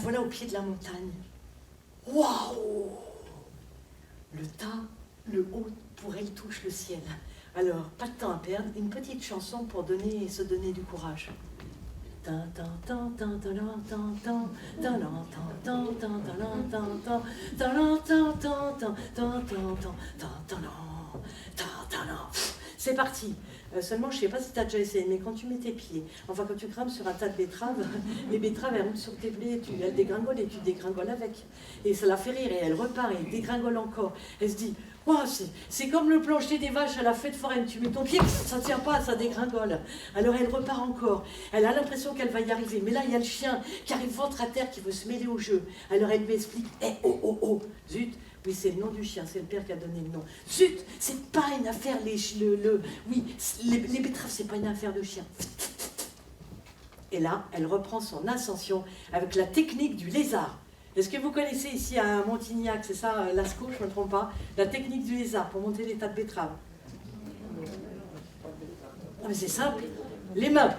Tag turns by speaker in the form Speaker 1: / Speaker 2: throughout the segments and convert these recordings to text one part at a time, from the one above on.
Speaker 1: voilà au pied de la montagne. Waouh! Le tas, le haut, pour elle, touche le ciel. Alors, pas de temps à perdre, une petite chanson pour se donner du courage. C'est parti. Seulement, je ne sais pas si tu as déjà essayé, mais quand tu mets tes pieds, enfin quand tu grimpes sur un tas de betteraves, les betteraves elles montent sur tes blés, elles dégringolent et tu dégringoles avec. Et ça la fait rire et elle repart et elle dégringole encore. Elle se dit, wow, c'est comme le plancher des vaches à la fête foraine, tu mets ton pied, ça ne tient pas, ça dégringole. Alors elle repart encore. Elle a l'impression qu'elle va y arriver, mais là il y a le chien qui arrive ventre à terre qui veut se mêler au jeu. Alors elle lui explique, oh, zut. Oui, c'est le nom du chien, c'est le père qui a donné le nom. Zut, c'est pas une affaire, les betteraves, c'est pas une affaire de chien. Et là, elle reprend son ascension avec la technique du lézard. Est-ce que vous connaissez ici à Montignac, c'est ça, Lascaux, je ne me trompe pas, la technique du lézard pour monter les tas de betteraves? Ah, mais c'est simple, les mains,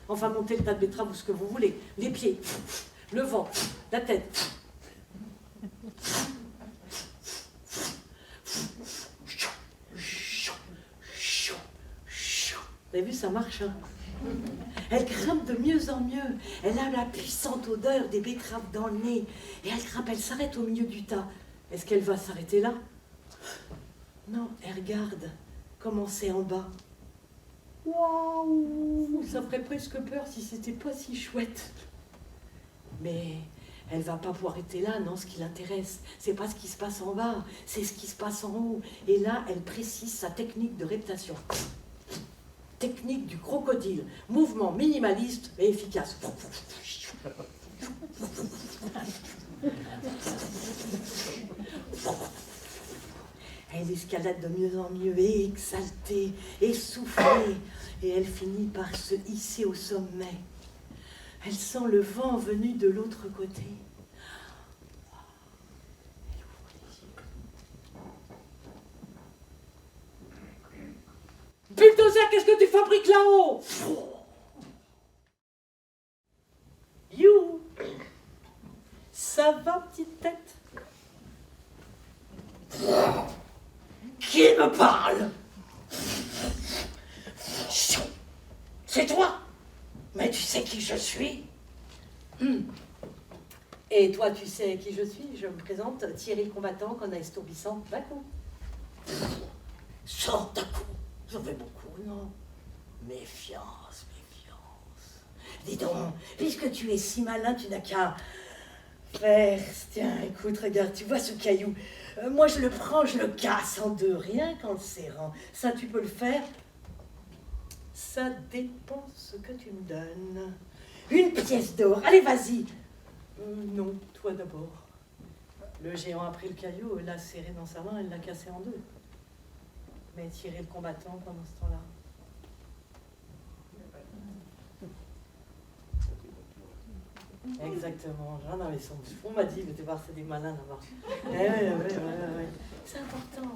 Speaker 1: enfin monter le tas de betteraves ou ce que vous voulez, les pieds, le vent, la tête. Vous avez vu, ça marche, hein? Elle grimpe de mieux en mieux. Elle a la puissante odeur des betteraves dans le nez. Et elle grimpe, elle s'arrête au milieu du tas. Est-ce qu'elle va s'arrêter là? Non, elle regarde comment c'est en bas. Waouh! Ça ferait presque peur si c'était pas si chouette. Mais elle va pas pouvoir arrêter là, non, ce qui l'intéresse, c'est pas ce qui se passe en bas, c'est ce qui se passe en haut. Et là, elle précise sa technique de reptation. Technique du crocodile, mouvement minimaliste et efficace. Elle escalade de mieux en mieux, exaltée, essoufflée, et elle finit par se hisser au sommet. Elle sent le vent venu de l'autre côté. Elle ouvre les yeux. Bulldozer, qu'est-ce que tu fabriques là-haut? You. Ça va, petite tête? Qui me parle? C'est toi? Mais tu sais qui je suis? Et toi, tu sais qui je suis? Je me présente, Thierry le combattant, qu'on a estourbissant d'un coup. Sors d'un coup. J'en veux beaucoup, non? Méfiance, méfiance. Dis donc, puisque tu es si malin, tu n'as qu'à faire... Tiens, écoute, regarde, tu vois ce caillou? Moi, je le prends, je le casse en deux, rien qu'en le serrant. Ça, tu peux le faire? Ça dépend ce que tu me donnes. Une pièce d'or, allez, vas-y. Non, toi d'abord. Le géant a pris le caillou, l'a serré dans sa main, elle l'a cassé en deux. Mais tirer le combattant pendant ce temps-là. Exactement, j'en avais son. On m'a dit, mais c'est des malins là-bas. Ouais. C'est important.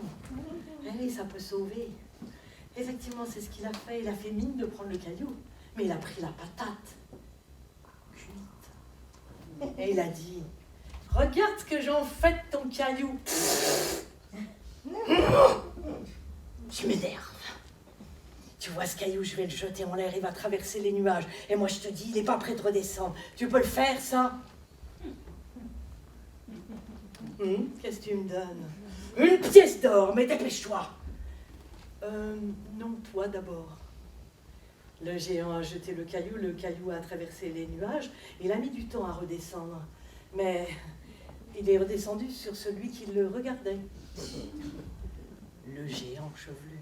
Speaker 1: Oui, ça peut sauver. Effectivement, c'est ce qu'il a fait. Il a fait mine de prendre le caillou, mais il a pris la patate cuite. Et il a dit, regarde ce que j'en fais de ton caillou. Tu m'énerves. Tu vois ce caillou, je vais le jeter en l'air, il va traverser les nuages. Et moi, je te dis, il n'est pas prêt de redescendre. Tu peux le faire, ça? Qu'est-ce que tu me donnes? Une pièce d'or, mais dépêche-toi. Non, toi d'abord. Le géant a jeté le caillou a traversé les nuages. Il a mis du temps à redescendre. Mais il est redescendu sur celui qui le regardait. Le géant chevelu.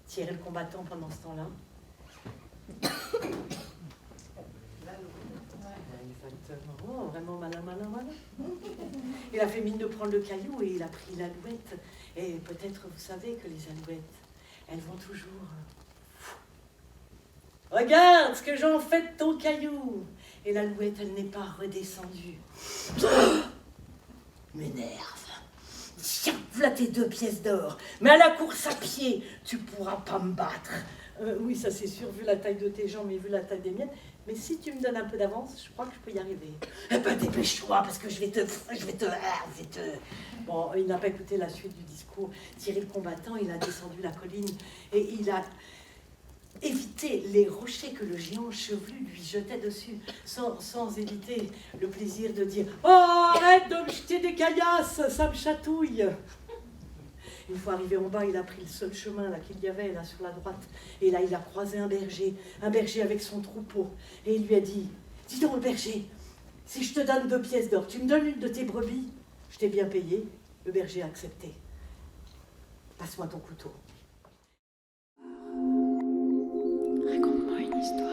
Speaker 1: Tirer le combattant pendant ce temps-là. Exactement. Oh, vraiment malin. Il a fait mine de prendre le caillou et il a pris l'alouette. Et peut-être vous savez que les alouettes, elles vont toujours... Regarde ce que j'en fais de ton caillou. Et l'alouette, elle n'est pas redescendue. M'énerve. Tiens, voilà tes 2 pièces d'or. Mais à la course à pied, tu pourras pas me battre. Oui, ça c'est sûr, vu la taille de tes jambes et vu la taille des miennes.
Speaker 2: Mais si tu me donnes un peu d'avance, je crois que je peux y arriver.
Speaker 1: Eh ben dépêche-toi parce que je vais te...
Speaker 2: Bon, il n'a pas écouté la suite du discours. Thierry le combattant, il a descendu la colline et il a évité les rochers que le géant chevelu lui jetait dessus, sans éviter le plaisir de dire « Oh, arrête de me jeter des caillasses, ça me chatouille !» Une fois arrivé en bas, il a pris le seul chemin là qu'il y avait là sur la droite. Et là, il a croisé un berger avec son troupeau. Et il lui a dit, dis donc le berger, si je te donne 2 pièces d'or, tu me donnes une de tes brebis? Je t'ai bien payé. Le berger a accepté. Passe-moi ton couteau.
Speaker 3: Raconte-moi une histoire.